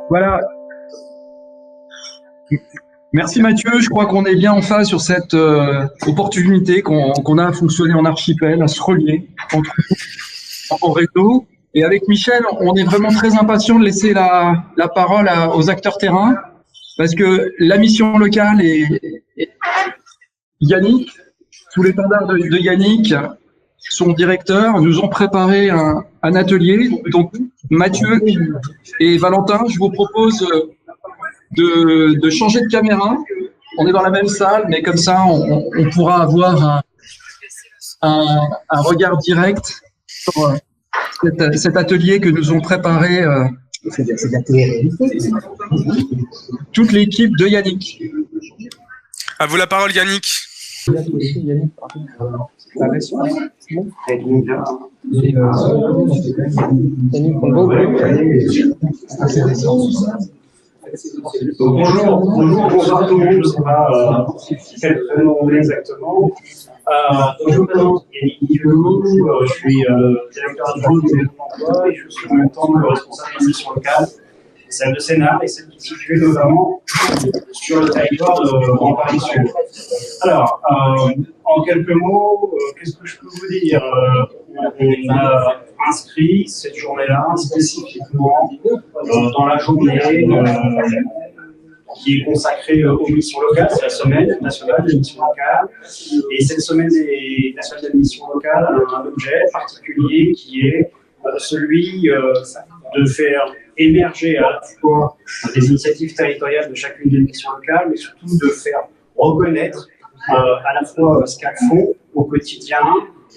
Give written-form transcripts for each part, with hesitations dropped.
Voilà. Merci Mathieu, je crois qu'on est bien en phase sur cette opportunité qu'on a à fonctionner en archipel, à se relier entre nous, en réseau. Et avec Michel, on est vraiment très impatient de laisser la parole aux acteurs terrain, parce que la mission locale et Yannick, sous l'étendard de Yannick, son directeur, nous ont préparé un atelier. Donc Mathieu et Valentin, je vous propose de changer de caméra. On est dans la même salle, mais comme ça, on pourra avoir un regard direct sur cet atelier que nous ont préparé toute l'équipe de Yannick. À vous la parole, Yannick. Bonjour tout le monde, je ne sais pas quel prénom on est exactement. Je me présente Yannick Guillaume, je suis directeur adjoint du développement d'emploi et je suis en même temps le responsable des missions locales, celle de Sénart et celle qui est située notamment sur le territoire de Grand Paris Sud. Alors, en quelques mots, qu'est-ce que je peux vous dire? On a inscrit cette journée-là spécifiquement dans la journée qui est consacrée aux missions locales, c'est la semaine nationale des missions locales. Et cette semaine nationale des missions locales a un objet particulier qui est celui de faire émerger à la fois des initiatives territoriales de chacune des missions locales, mais surtout de faire reconnaître à la fois ce qu'elles font au quotidien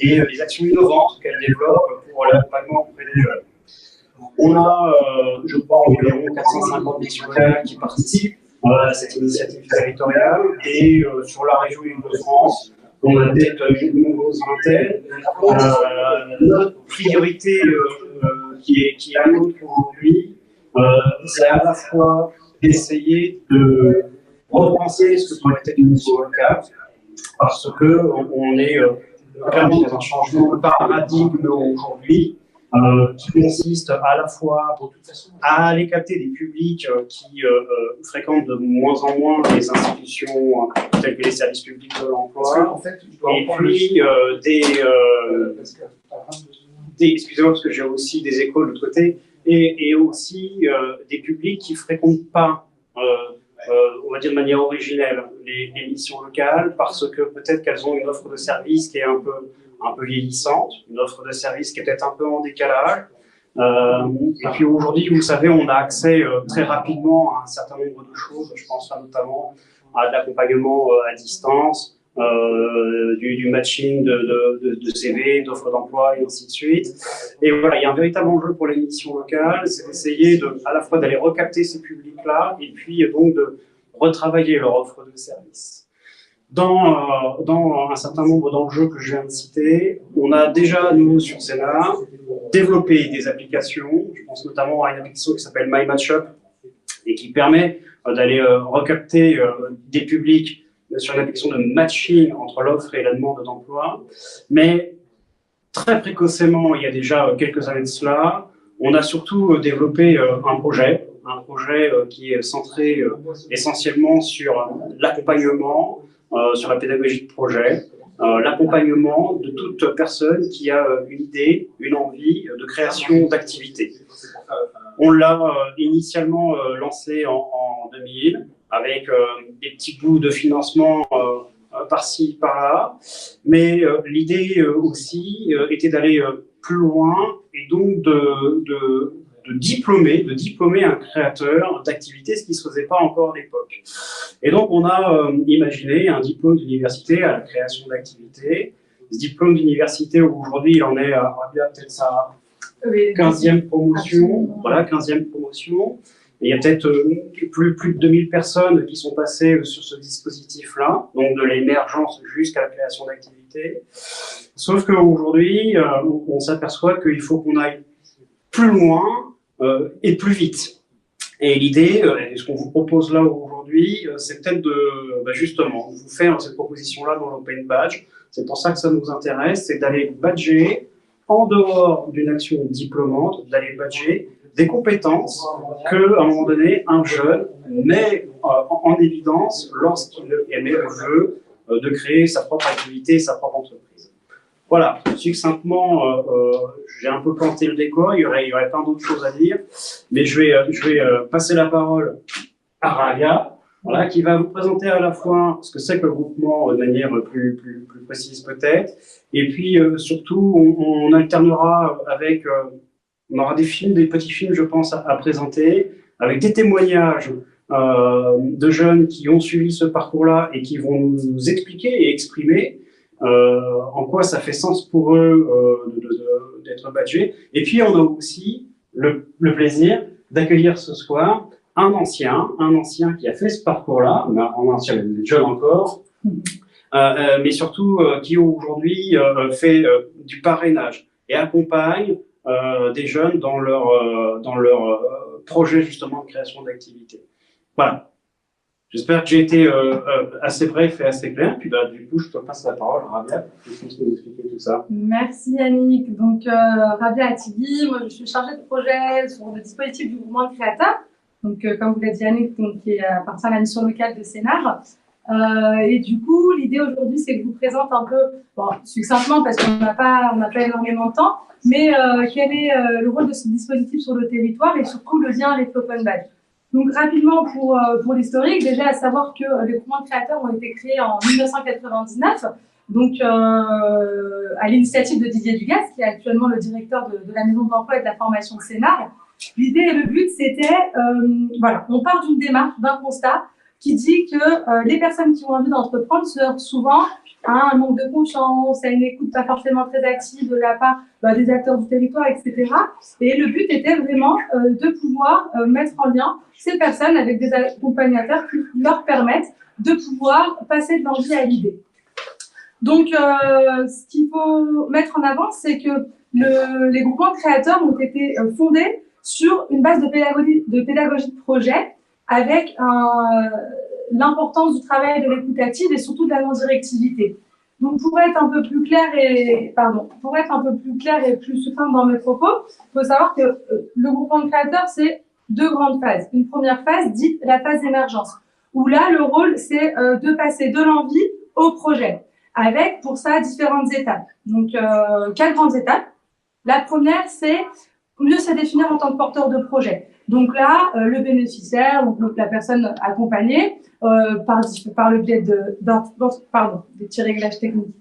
et les actions innovantes qu'elles développent pour l'accompagnement auprès des jeunes. On a, je crois, environ 450 missions locales qui participent à cette initiative territoriale et sur la région Île-de-France, on a peut-être une grosse vingtaine. Notre priorité qui est à nous aujourd'hui, c'est à la fois d'essayer de repenser ce que pourrait être une mission locale, parce qu'on est clairement dans un changement de paradigme aujourd'hui qui consiste à la fois à aller capter des publics qui fréquentent de moins en moins les institutions telles que les services publics de l'emploi, et puis excusez-moi parce que j'ai aussi des échos de l'autre côté, et aussi des publics qui ne fréquentent pas on va dire de manière originelle, les missions locales, parce que peut-être qu'elles ont une offre de service qui est un peu vieillissante, une offre de service qui est peut-être un peu en décalage. Et puis aujourd'hui, vous savez, on a accès très rapidement à un certain nombre de choses. Je pense notamment à de l'accompagnement à distance, du matching de CV, d'offres d'emploi et ainsi de suite. Et voilà, il y a un véritable enjeu pour les missions locales, c'est d'essayer à la fois d'aller recapter ces publics-là et puis donc de retravailler leur offre de service. Dans un certain nombre d'enjeux que je viens de citer, on a déjà, nous, sur Sénart, développé des applications. Je pense notamment à une application qui s'appelle My Matchup et qui permet d'aller recapter des publics sur une application de matching entre l'offre et la demande d'emploi. Mais très précocement, il y a déjà quelques années de cela, on a surtout développé un projet qui est centré essentiellement sur l'accompagnement, sur la pédagogie de projet, l'accompagnement de toute personne qui a une idée, une envie de création d'activité. On l'a initialement lancé en 2000 avec des petits bouts de financement par-ci, par-là, mais l'idée aussi était d'aller plus loin et donc de diplômer un créateur d'activité, ce qui ne se faisait pas encore à l'époque. Et donc, on a imaginé un diplôme d'université à la création d'activité. Ce diplôme d'université, aujourd'hui, il en est à peut-être sa 15e promotion. Voilà, 15e promotion. Et il y a peut-être plus de 2000 personnes qui sont passées sur ce dispositif-là, donc de l'émergence jusqu'à la création d'activité. Sauf qu'aujourd'hui, on s'aperçoit qu'il faut qu'on aille plus loin et plus vite. Et l'idée, ce qu'on vous propose là aujourd'hui, c'est peut-être de justement vous faire cette proposition-là dans l'Open Badge. C'est pour ça que ça nous intéresse, c'est d'aller badger en dehors d'une action diplômante, d'aller badger des compétences que, à un moment donné, un jeune met en évidence lorsqu'il émet le vœu de créer sa propre activité, sa propre entreprise. Voilà, succinctement, j'ai un peu planté le décor, il y aurait plein d'autres choses à dire, mais je vais passer la parole à Rabia, voilà, qui va vous présenter à la fois ce que c'est que le groupement de manière plus précise peut-être, et puis surtout on alternera avec, on aura des films, des petits films je pense à présenter, avec des témoignages de jeunes qui ont suivi ce parcours-là et qui vont nous expliquer et exprimer en quoi ça fait sens pour eux d'être badgés. Et puis on a aussi le plaisir d'accueillir ce soir un ancien qui a fait ce parcours-là, un ancien, jeune encore, mais surtout qui aujourd'hui fait du parrainage et accompagne des jeunes dans leur projet justement de création d'activité. Voilà. J'espère que j'ai été assez bref et assez clair. Puis du coup, je te passe la parole, Rabia, pour que tu puisses nous expliquer tout ça. Merci Yannick. Donc, Rabia Attigui, moi je suis chargée de projet sur le dispositif du mouvement de créateurs. Donc, comme vous l'a dit Yannick, qui appartient à la mission locale de Sénart. Et du coup, l'idée aujourd'hui, c'est que je vous présente un peu, bon, succinctement, parce qu'on n'a pas énormément de temps, mais quel est le rôle de ce dispositif sur le territoire et surtout le lien avec l'Open Badge. Donc, rapidement, pour l'historique, déjà à savoir que les groupements de créateurs ont été créés en 1999, donc à l'initiative de Didier Dugas, qui est actuellement le directeur de la Maison de l'Emploi et de la Formation de Sénart. L'idée et le but, c'était, voilà, on part d'une démarche, d'un constat qui dit que les personnes qui ont envie d'entreprendre se heurtent souvent à un manque de confiance, à une écoute pas forcément très active de la part des acteurs du territoire, etc. Et le but était vraiment de pouvoir mettre en lien ces personnes avec des accompagnateurs qui leur permettent de pouvoir passer de l'envie à l'idée. Donc, ce qu'il faut mettre en avant, c'est que les groupements de créateurs ont été fondés sur une base de pédagogie de projet avec l'importance du travail de l'écoute active et surtout de la non-directivité. Donc, pour être un peu plus clair et plus succinct dans mes propos, il faut savoir que le groupement de créateurs, c'est deux grandes phases. Une première phase dite la phase d'émergence, où là, le rôle, c'est de passer de l'envie au projet, avec pour ça différentes étapes. Donc, 4 grandes étapes. La première, c'est mieux se définir en tant que porteur de projet. Donc là, le bénéficiaire, donc la personne accompagnée, par le biais des petits réglages techniques.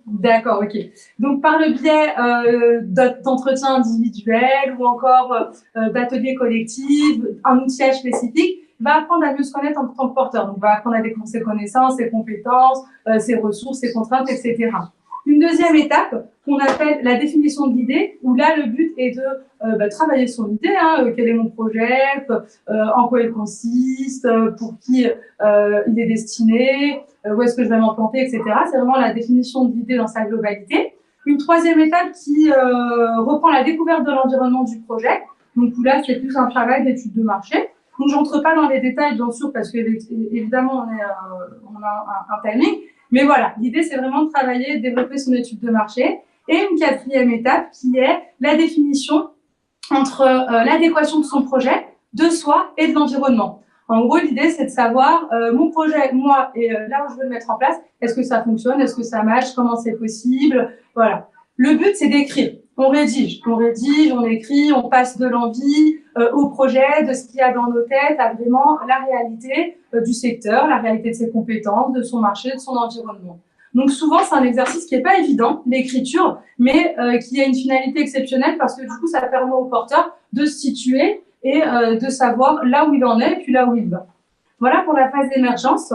D'accord, ok. Donc par le biais d'entretiens individuels ou encore d'ateliers collectifs, un outillage spécifique, va apprendre à mieux se connaître en tant que porteur. Donc va apprendre à découvrir ses connaissances, ses compétences, ses ressources, ses contraintes, etc. Une deuxième étape qu'on appelle la définition de l'idée, où là, le but est de travailler son idée, quel est mon projet, en quoi il consiste, pour qui il est destiné, où est-ce que je vais m'implanter, etc. C'est vraiment la définition de l'idée dans sa globalité. Une troisième étape qui reprend la découverte de l'environnement du projet. Donc là, c'est plus un travail d'étude de marché. Donc, j'entre pas dans les détails, bien sûr, parce que évidemment, on a un timing. Mais voilà, l'idée, c'est vraiment de travailler, de développer son étude de marché. Et une quatrième étape qui est la définition entre l'adéquation de son projet, de soi et de l'environnement. En gros, l'idée, c'est de savoir mon projet, moi, et là où je veux le mettre en place, est-ce que ça fonctionne, est-ce que ça match, comment c'est possible, voilà. Le but, c'est d'écrire. On rédige, on écrit, on passe de l'envie au projet, de ce qu'il y a dans nos têtes, à vraiment la réalité du secteur, la réalité de ses compétences, de son marché, de son environnement. Donc souvent, c'est un exercice qui n'est pas évident, l'écriture, mais qui a une finalité exceptionnelle parce que du coup, ça permet au porteur de se situer et de savoir là où il en est et puis là où il va. Voilà pour la phase d'émergence.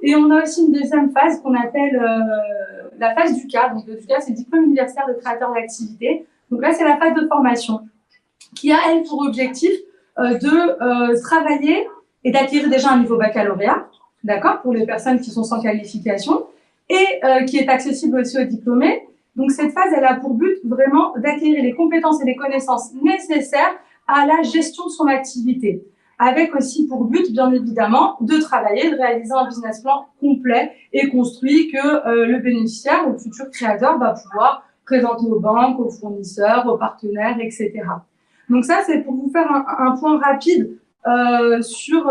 Et on a aussi une deuxième phase qu'on appelle la phase du CA. Donc, le CA, c'est le diplôme universitaire de créateur d'activité. Donc là, c'est la phase de formation qui a, elle, pour objectif de travailler et d'acquérir déjà un niveau baccalauréat, d'accord, pour les personnes qui sont sans qualification, et qui est accessible aussi aux diplômés. Donc, cette phase, elle a pour but vraiment d'acquérir les compétences et les connaissances nécessaires à la gestion de son activité, avec aussi pour but, bien évidemment, de travailler, de réaliser un business plan complet et construit que le bénéficiaire ou le futur créateur va pouvoir présenter aux banques, aux fournisseurs, aux partenaires, etc. Donc ça, c'est pour vous faire un point rapide sur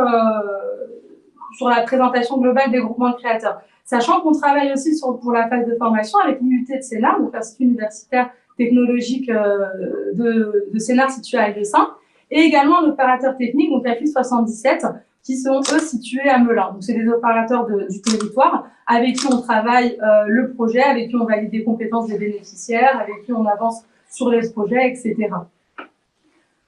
la présentation globale des groupements de créateurs. Sachant qu'on travaille aussi pour la phase de formation avec l'IUT de Sénart, donc l'Institut universitaire technologique de Sénart situé à Ilessin, et également un opérateur technique, donc la FIS 77, qui sont eux situés à Melun. Donc c'est des opérateurs du territoire avec qui on travaille le projet, avec qui on valide les compétences des bénéficiaires, avec qui on avance sur les projets, etc.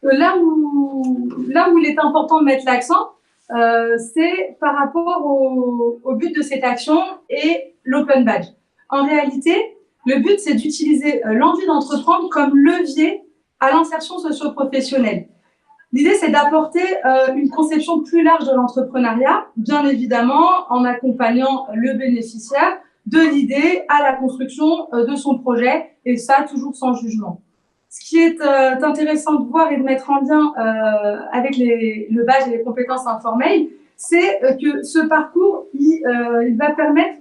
Là où il est important de mettre l'accent, c'est par rapport au but de cette action et l'open badge. En réalité, le but, c'est d'utiliser l'envie d'entreprendre comme levier à l'insertion socio-professionnelle. L'idée, c'est d'apporter une conception plus large de l'entrepreneuriat, bien évidemment en accompagnant le bénéficiaire de l'idée à la construction de son projet, et ça, toujours sans jugement. Ce qui est intéressant de voir et de mettre en lien avec le badge et les compétences informelles, c'est que ce parcours, il va permettre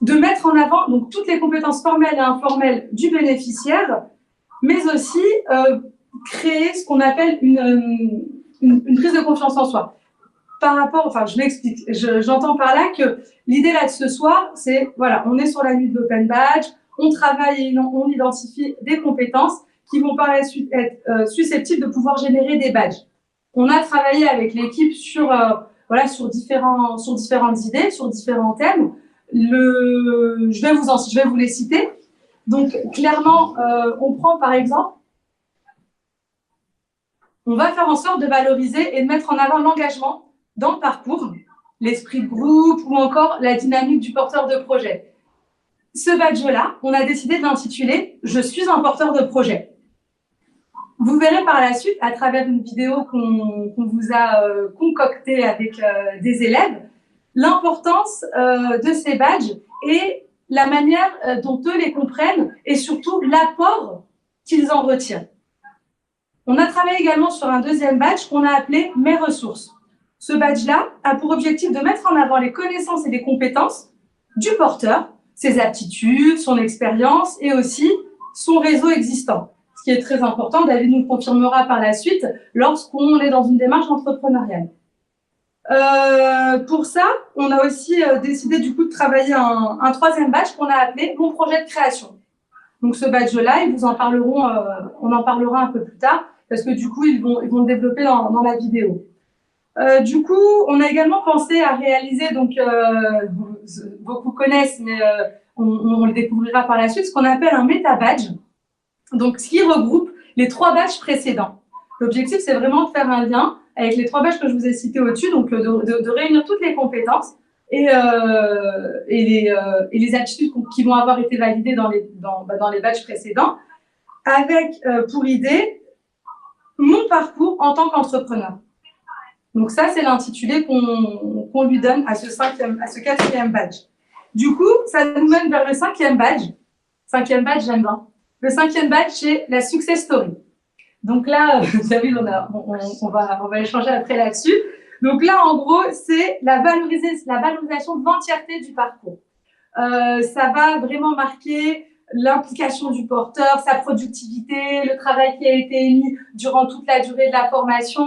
de mettre en avant donc, toutes les compétences formelles et informelles du bénéficiaire, mais aussi créer ce qu'on appelle une prise de confiance en soi. Par rapport, enfin, je m'explique, j'entends par là que l'idée là de ce soir, c'est, voilà, on est sur la nuit de l'open badge, on travaille et on identifie des compétences qui vont par la suite être susceptibles de pouvoir générer des badges. On a travaillé avec l'équipe sur différentes idées, sur différents thèmes. Je vais vous les citer. Donc, clairement, on prend par exemple, on va faire en sorte de valoriser et de mettre en avant l'engagement dans le parcours, l'esprit de groupe ou encore la dynamique du porteur de projet. Ce badge-là, on a décidé de l'intituler « Je suis un porteur de projet ». Vous verrez par la suite, à travers une vidéo qu'on vous a concoctée avec des élèves, l'importance de ces badges et la manière dont eux les comprennent et surtout l'apport qu'ils en retirent. On a travaillé également sur un deuxième badge qu'on a appelé « Mes ressources ». Ce badge-là a pour objectif de mettre en avant les connaissances et les compétences du porteur, ses aptitudes, son expérience et aussi son réseau existant. Ce qui est très important, David nous le confirmera par la suite, lorsqu'on est dans une démarche entrepreneuriale. Pour ça, on a aussi décidé du coup de travailler un troisième badge qu'on a appelé « Mon projet de création ». Donc ce badge-là, ils vous en parleront, on en parlera un peu plus tard, parce que du coup, ils vont le développer dans la vidéo. Du coup, on a également pensé à réaliser, donc beaucoup connaissent, mais on le découvrira par la suite, ce qu'on appelle un méta-badge, donc ce qui regroupe les 3 badges précédents. L'objectif, c'est vraiment de faire un lien avec les 3 badges que je vous ai cités au-dessus, donc de réunir toutes les compétences et les attitudes qui vont avoir été validées dans les badges précédents, avec pour idée mon parcours en tant qu'entrepreneur. Donc ça, c'est l'intitulé qu'on lui donne à ce 4e badge. Du coup, ça nous mène vers le 5e badge. 5e badge, j'aime bien. Le 5e badge, c'est la success story. Donc là, David, on va échanger après là-dessus. Donc là, en gros, c'est la valorisation de l'entièreté du parcours. Ça va vraiment marquer l'implication du porteur, sa productivité, le travail qui a été mis durant toute la durée de la formation.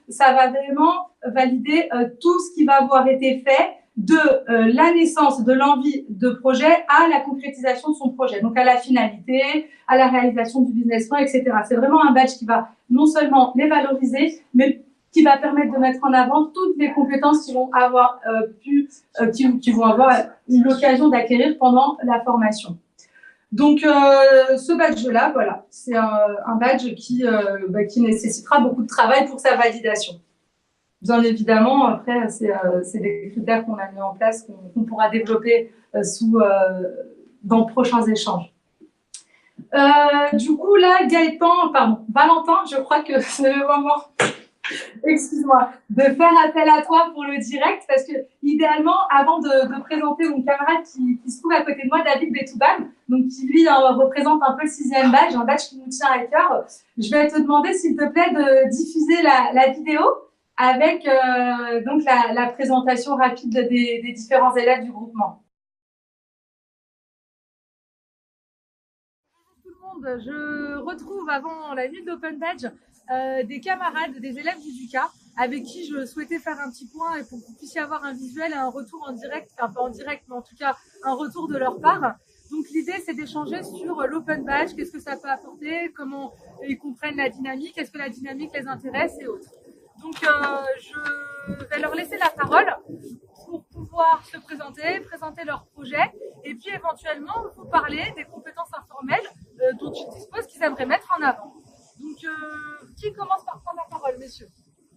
Ça va vraiment valider tout ce qui va avoir été fait de la naissance de l'envie de projet à la concrétisation de son projet, donc à la finalité, à la réalisation du business plan, etc. C'est vraiment un badge qui va non seulement les valoriser, mais qui va permettre de mettre en avant toutes les compétences qu'ils vont avoir qui vont avoir eu l'occasion d'acquérir pendant la formation. Donc, ce badge-là, voilà, c'est un badge qui nécessitera beaucoup de travail pour sa validation. Bien évidemment, après, c'est des critères qu'on a mis en place, qu'on pourra développer dans de prochains échanges. Du coup, là, Valentin, je crois que c'est le moment, excuse-moi, de faire appel à toi pour le direct, parce que idéalement, avant de présenter mon camarade qui se trouve à côté de moi, David Betouban, donc qui lui représente un peu le 6e badge, un badge qui nous tient à cœur, je vais te demander, s'il te plaît, de diffuser la vidéo avec donc la présentation rapide des différents élèves du groupement. monde. Je retrouve avant la nuit de l'Open Badge des camarades, des élèves du DUCA avec qui je souhaitais faire un petit point et pour que vous puissiez avoir un visuel et un retour en direct, enfin pas en direct, mais en tout cas un retour de leur part. Donc l'idée, c'est d'échanger sur l'Open Badge, qu'est-ce que ça peut apporter, comment ils comprennent la dynamique, est-ce que la dynamique les intéresse et autres. Donc je vais leur laisser la parole pour pouvoir se présenter leur projet et puis éventuellement vous parler des compétences informelles dont ils disposent qu'ils aimeraient mettre en avant. Donc qui commence par prendre la parole, messieurs?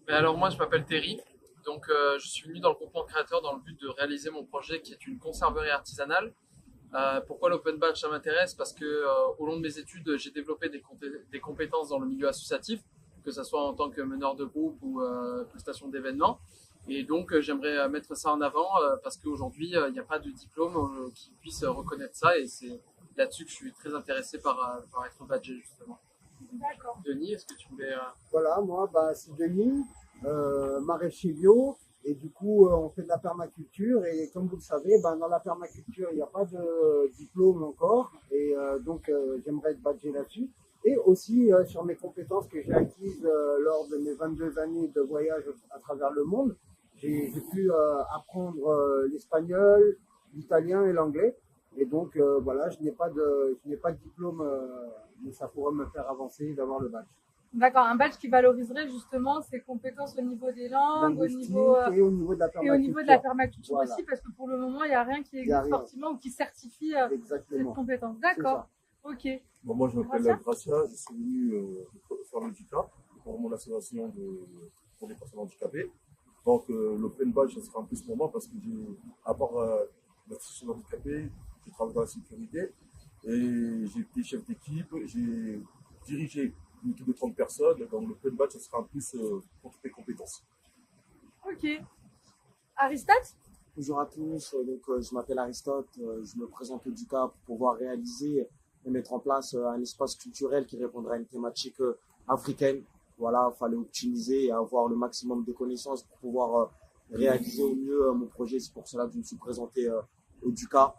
Alors moi je m'appelle Terry, donc je suis venu dans le groupement créateur dans le but de réaliser mon projet qui est une conserverie artisanale. Pourquoi l'Open Badge ça m'intéresse? Parce que au long de mes études j'ai développé des compétences dans le milieu associatif, que ce soit en tant que meneur de groupe ou prestation d'événements. Et donc j'aimerais mettre ça en avant parce qu'aujourd'hui il n'y a pas de diplôme qui puisse reconnaître ça et c'est là-dessus que je suis très intéressé par être badgé justement. D'accord. Denis, est-ce que tu voulais... Voilà, moi, c'est Denis, maraîcher bio, et du coup, on fait de la permaculture, et comme vous le savez, dans la permaculture, il n'y a pas de diplôme encore, et donc j'aimerais être badgé là-dessus. Et aussi sur mes compétences que j'ai acquises lors de mes 22 années de voyage à travers le monde, j'ai pu apprendre l'espagnol, l'italien et l'anglais. Et donc voilà, je n'ai pas de diplôme, mais ça pourrait me faire avancer d'avoir le badge. D'accord, un badge qui valoriserait justement ses compétences au niveau des langues, au niveau, et au niveau de la permaculture. et au niveau de la permaculture Voilà. aussi, parce que pour le moment, il n'y a rien qui existe forcément ou qui certifie cette compétence. D'accord, ok. Bon, moi, je m'appelle Gracia, je suis venu faire le DUCA pour mon association pour les personnes handicapées. Donc, l'Open Badge, ça sera un plus pour moi parce que à part l'association handicapée, je travaille dans la sécurité et j'ai été chef d'équipe, j'ai dirigé une équipe de 30 personnes. Donc, l'Open Badge, ça sera un plus pour toutes mes compétences. Ok. Aristote? Bonjour à tous, je m'appelle Aristote, je me présente au DUCA pour pouvoir réaliser et mettre en place un espace culturel qui répondra à une thématique africaine. Voilà, il fallait optimiser et avoir le maximum de connaissances pour pouvoir réaliser au mieux mon projet. C'est pour cela que je me suis présenté au DUCA.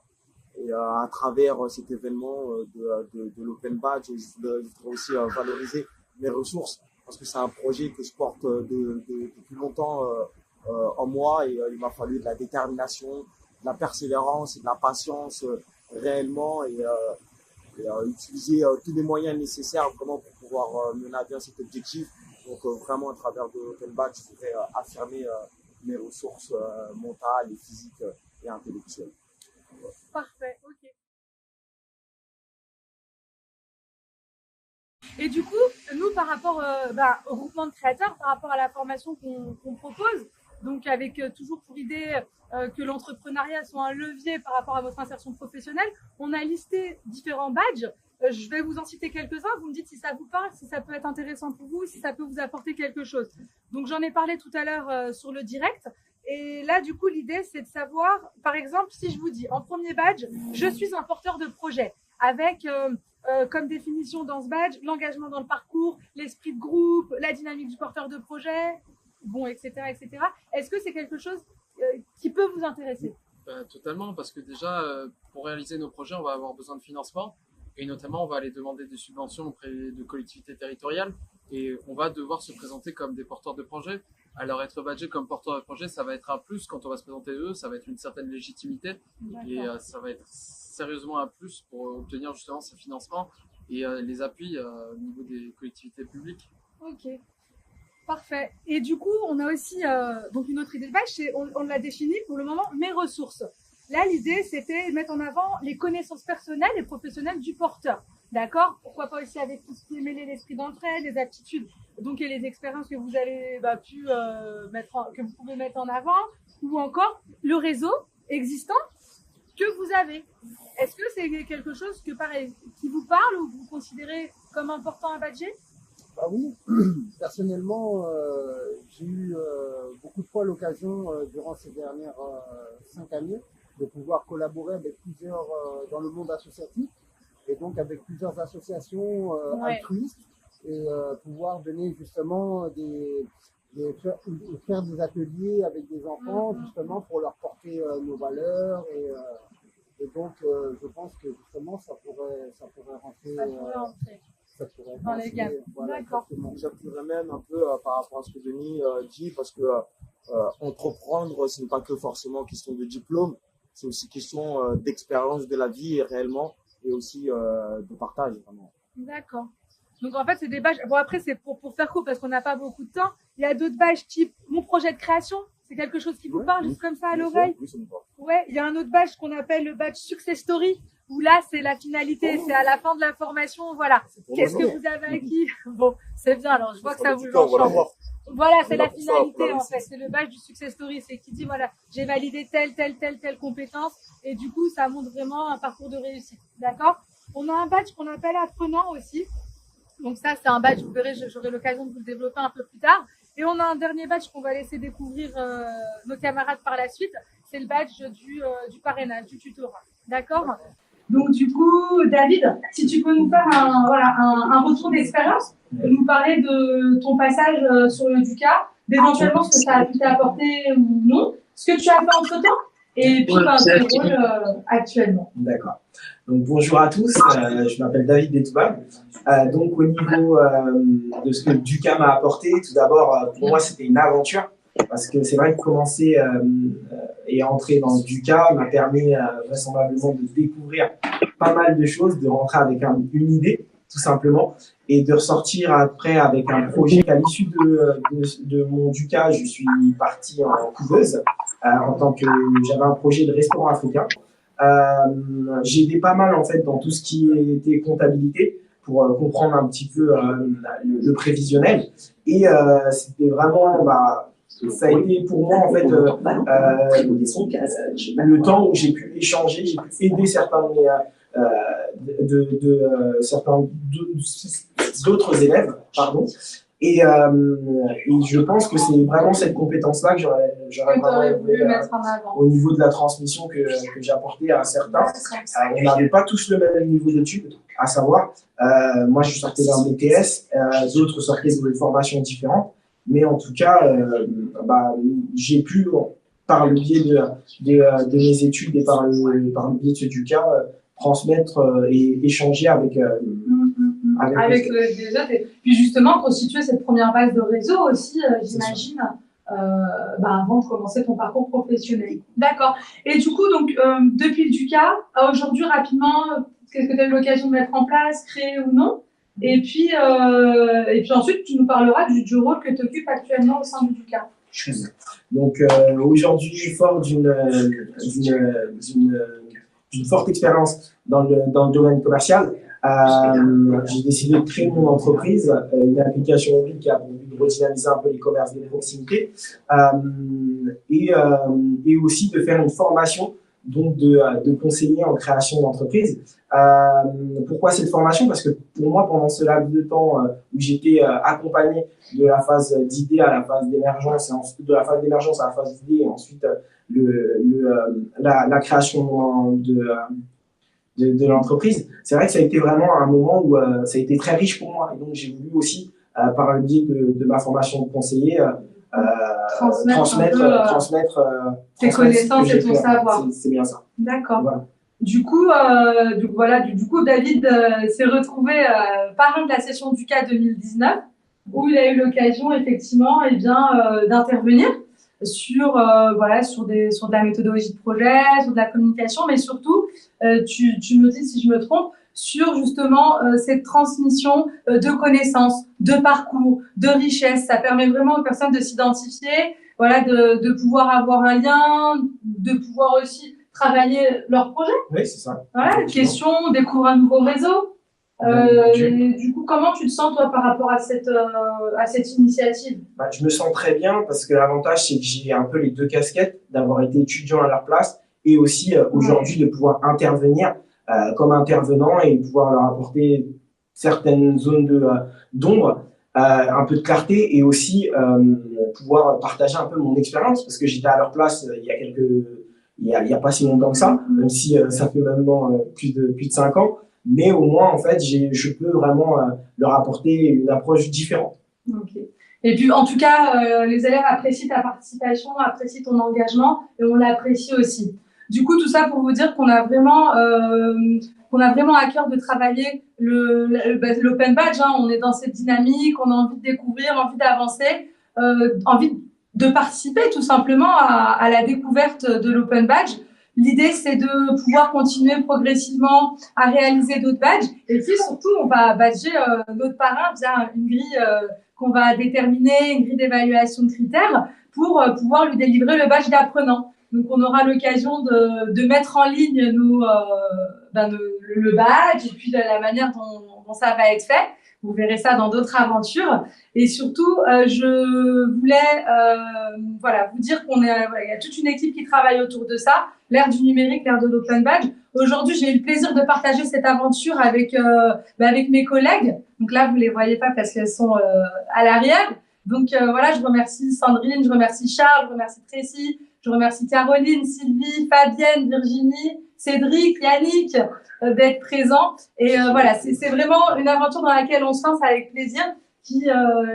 Et à travers cet événement de l'Open Badge, je voudrais aussi valoriser mes ressources parce que c'est un projet que je porte depuis longtemps en moi et il m'a fallu de la détermination, de la persévérance et de la patience réellement et utiliser tous les moyens nécessaires vraiment pour pouvoir mener à bien cet objectif. Donc vraiment à travers de l'Open Badge, je voudrais affirmer mes ressources mentales et physiques et intellectuelles. Parfait, ok. Et du coup, nous, par rapport au groupement de créateurs, par rapport à la formation qu'on propose, donc avec toujours pour idée que l'entrepreneuriat soit un levier par rapport à votre insertion professionnelle, on a listé différents badges. Je vais vous en citer quelques-uns, vous me dites si ça vous parle, si ça peut être intéressant pour vous, si ça peut vous apporter quelque chose. Donc j'en ai parlé tout à l'heure sur le direct. Et là, du coup, l'idée, c'est de savoir, par exemple, si je vous dis en premier badge, je suis un porteur de projet, avec comme définition dans ce badge, l'engagement dans le parcours, l'esprit de groupe, la dynamique du porteur de projet, bon, etc., etc. Est-ce que c'est quelque chose qui peut vous intéresser? Totalement, parce que déjà, pour réaliser nos projets, on va avoir besoin de financement. Et notamment, on va aller demander des subventions auprès de collectivités territoriales et on va devoir se présenter comme des porteurs de projets. Alors, être badgé comme porteur de projet, ça va être un plus quand on va se présenter eux, ça va être une certaine légitimité et ça va être sérieusement un plus pour obtenir justement ces financements et les appuis au niveau des collectivités publiques. Ok, parfait. Et du coup, on a aussi donc une autre idée de badge, c'est on l'a défini pour le moment, mes ressources. Là, l'idée, c'était de mettre en avant les connaissances personnelles et professionnelles du porteur. D'accord? Pourquoi pas aussi avec tout ce qui est mêlé l'esprit d'entraide, les aptitudes, donc et les expériences que vous avez que vous pouvez mettre en avant, ou encore le réseau existant que vous avez. Est-ce que c'est quelque chose que pareil, qui vous parle ou que vous considérez comme important à badger? Ah oui, personnellement, j'ai eu beaucoup de fois l'occasion durant ces dernières 5 années de pouvoir collaborer avec plusieurs dans le monde associatif et donc avec plusieurs associations altruistes et pouvoir donner justement faire des ateliers avec des enfants justement pour leur porter nos valeurs Et donc, je pense que justement, ça pourrait rentrer. Ça pourrait dans les gammes. Voilà, D'accord. J'appuierais même un peu par rapport à ce que Denis dit, parce que entreprendre, ce n'est pas que forcément question de diplôme, c'est aussi question d'expérience de la vie réellement, et aussi de partage, vraiment. D'accord. Donc en fait, c'est des badges. Bon, après, c'est pour faire court parce qu'on n'a pas beaucoup de temps. Il y a d'autres badges type mon projet de création. C'est quelque chose qui vous parle, juste comme ça à l'oreille? Oui, ça me parle. Ouais, il y a un autre badge qu'on appelle le badge Success Story, où là, c'est la finalité, c'est à la fin de la formation, voilà. Qu'est-ce que vous avez acquis? Bon, c'est bien, alors je vois que ça vous enchante. Voilà, c'est la finalité, en fait. C'est le badge du Success Story, c'est qui dit, voilà, j'ai validé telle compétence, et du coup, ça montre vraiment un parcours de réussite. D'accord? On a un badge qu'on appelle apprenant aussi. Donc ça, c'est un badge, vous verrez, j'aurai l'occasion de vous le développer un peu plus tard. Et on a un dernier badge qu'on va laisser découvrir nos camarades par la suite. C'est le badge du parrainage, du tutorat. D'accord? Donc du coup, David, si tu peux nous faire un retour d'expérience, nous parler de ton passage sur le DUCA, d'éventuellement ce que ça a pu t'apporter ou non, ce que tu as fait entre-temps, et puis ton rôle actuellement. D'accord. Donc bonjour à tous, je m'appelle David Betoubab. Donc au niveau de ce que le DUCA m'a apporté, tout d'abord pour moi c'était une aventure parce que c'est vrai que commencer et entrer dans le DUCA m'a permis vraisemblablement de découvrir pas mal de choses, de rentrer avec une idée tout simplement et de ressortir après avec un projet. À l'issue de mon DUCA, je suis parti en couveuse en tant que j'avais un projet de restaurant africain. J'ai aidé pas mal en fait dans tout ce qui était comptabilité pour comprendre un petit peu le prévisionnel et c'était vraiment ça a été pour moi en fait le temps où j'ai pu échanger, j'ai pu aider certains d'autres élèves, pardon. Et je pense que c'est vraiment cette compétence-là que j'aurais vraiment voulu mettre en avant. Au niveau de la transmission que j'apportais à certains. On n'avait pas tous le même niveau d'études, à savoir, moi je sortais d'un BTS, d'autres sortaient de formations différentes, mais en tout cas, j'ai pu, par le biais de mes études et par le biais de ce DUCA, transmettre et échanger avec les autres. Et puis justement, constituer cette première base de réseau aussi, j'imagine, avant de commencer ton parcours professionnel. D'accord. Et du coup, donc, depuis le DUCA, aujourd'hui, rapidement, qu'est-ce que tu as eu l'occasion de mettre en place, créer ou non? Et puis ensuite, tu nous parleras du rôle que tu occupes actuellement au sein du DUCA. Donc, aujourd'hui, fort d'une forte expérience dans le domaine commercial, j'ai décidé de créer mon entreprise, une application mobile qui a pour but de redynamiser un peu les commerces de proximité et aussi de faire une formation donc de conseiller en création d'entreprise. Pourquoi cette formation? Parce que pour moi, pendant ce laps de temps où j'étais accompagné de la phase d'idée à la phase d'émergence, et ensuite de la phase d'émergence à la phase d'idée, et ensuite la création de l'entreprise, c'est vrai que ça a été vraiment un moment où ça a été très riche pour moi. Et donc, j'ai voulu aussi, par le biais de ma formation de conseiller, transmettre tes connaissances et ton savoir. C'est bien ça. D'accord. Voilà. Du coup, David s'est retrouvé parrain de la session DUCA 2019, où il a eu l'occasion effectivement d'intervenir sur de la méthodologie de projet, sur de la communication, mais surtout, tu me dis si je me trompe, sur justement cette transmission de connaissances, de parcours, de richesses. Ça permet vraiment aux personnes de s'identifier, de pouvoir avoir un lien, de pouvoir aussi travailler leur projet. Oui, c'est ça. Voilà, question, découvrir un nouveau réseau. Du coup, comment tu te sens, toi, par rapport à cette initiative? Je me sens très bien parce que l'avantage, c'est que j'ai un peu les deux casquettes, d'avoir été étudiant à leur place et aussi aujourd'hui de pouvoir intervenir comme intervenant et pouvoir leur apporter certaines zones d'ombre, un peu de clarté et aussi pouvoir partager un peu mon expérience parce que j'étais à leur place il y a pas si longtemps que ça, même si ça fait maintenant plus de 5 ans. Mais au moins, en fait, je peux vraiment leur apporter une approche différente. Ok. Et puis, en tout cas, les élèves apprécient ta participation, apprécient ton engagement, et on l'apprécie aussi. Du coup, tout ça pour vous dire qu'on a vraiment à cœur de travailler l'open badge. Hein. On est dans cette dynamique, on a envie de découvrir, envie d'avancer, envie de participer tout simplement à la découverte de l'open badge. L'idée, c'est de pouvoir continuer progressivement à réaliser d'autres badges. Et puis, surtout, on va badger notre parrain via une grille qu'on va déterminer, une grille d'évaluation de critères pour pouvoir lui délivrer le badge d'apprenant. Donc, on aura l'occasion de mettre en ligne le badge et puis de la manière dont ça va être fait. Vous verrez ça dans d'autres aventures. Et surtout, je voulais vous dire il y a toute une équipe qui travaille autour de ça, l'ère du numérique, l'ère de l'open badge. Aujourd'hui, j'ai eu le plaisir de partager cette aventure avec mes collègues. Donc là, vous les voyez pas parce qu'elles sont à l'arrière. Donc je remercie Sandrine, je remercie Charles, je remercie Tracy, je remercie Caroline, Sylvie, Fabienne, Virginie, Cédric, Yannick d'être présents. Et c'est vraiment une aventure dans laquelle on se lance avec plaisir, qui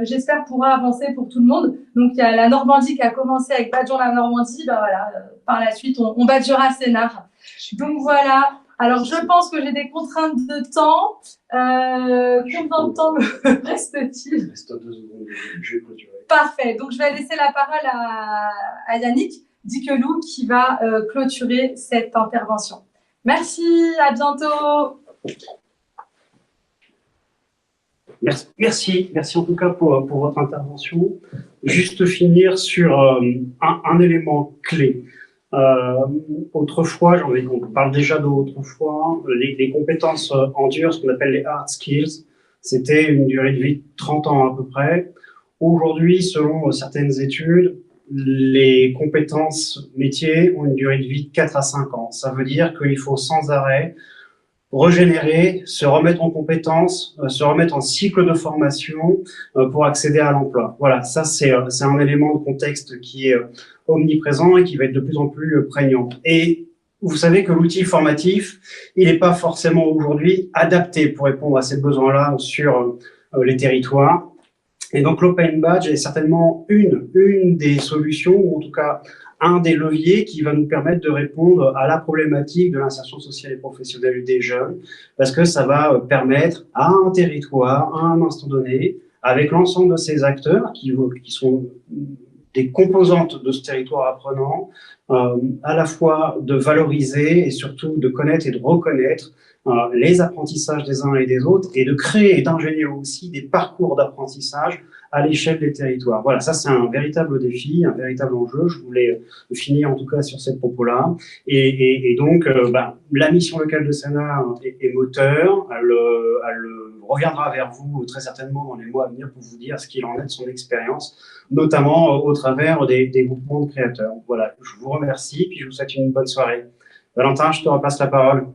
j'espère pourra avancer pour tout le monde. Donc il y a la Normandie qui a commencé avec Badgeons la Normandie. Par la suite on badgera Sénart. Donc voilà. Alors je pense que j'ai des contraintes de temps. Combien de temps me reste-t-il? Il reste 2 secondes. Je vais clôturer. Parfait. Donc je vais laisser la parole à Yannick Dikelou qui va clôturer cette intervention. Merci, à bientôt. Merci en tout cas pour votre intervention. Juste finir sur un élément clé. Autrefois, on parle déjà d'autrefois, les compétences en dur, ce qu'on appelle les hard skills, c'était une durée de vie de 30 ans à peu près. Aujourd'hui, selon certaines études, les compétences métiers ont une durée de vie de 4 à 5 ans. Ça veut dire qu'il faut sans arrêt régénérer, se remettre en compétences, se remettre en cycle de formation pour accéder à l'emploi. Voilà, ça c'est un élément de contexte qui est omniprésent et qui va être de plus en plus prégnant. Et vous savez que l'outil formatif, il n'est pas forcément aujourd'hui adapté pour répondre à ces besoins-là sur les territoires. Et donc l'Open Badge est certainement une des solutions, ou en tout cas un des leviers qui va nous permettre de répondre à la problématique de l'insertion sociale et professionnelle des jeunes, parce que ça va permettre à un territoire, à un instant donné, avec l'ensemble de ces acteurs qui sont des composantes de ce territoire apprenant, à la fois de valoriser et surtout de connaître et de reconnaître les apprentissages des uns et des autres, et de créer et d'ingénier aussi des parcours d'apprentissage à l'échelle des territoires. Voilà, ça c'est un véritable défi, un véritable enjeu. Je voulais finir en tout cas sur ces propos-là. Et donc, la mission locale de Sénart est moteur. Elle reviendra vers vous très certainement dans les mois à venir pour vous dire ce qu'il en est de son expérience, notamment au travers des groupements de créateurs. Voilà, je vous remercie, puis je vous souhaite une bonne soirée. Valentin, je te repasse la parole.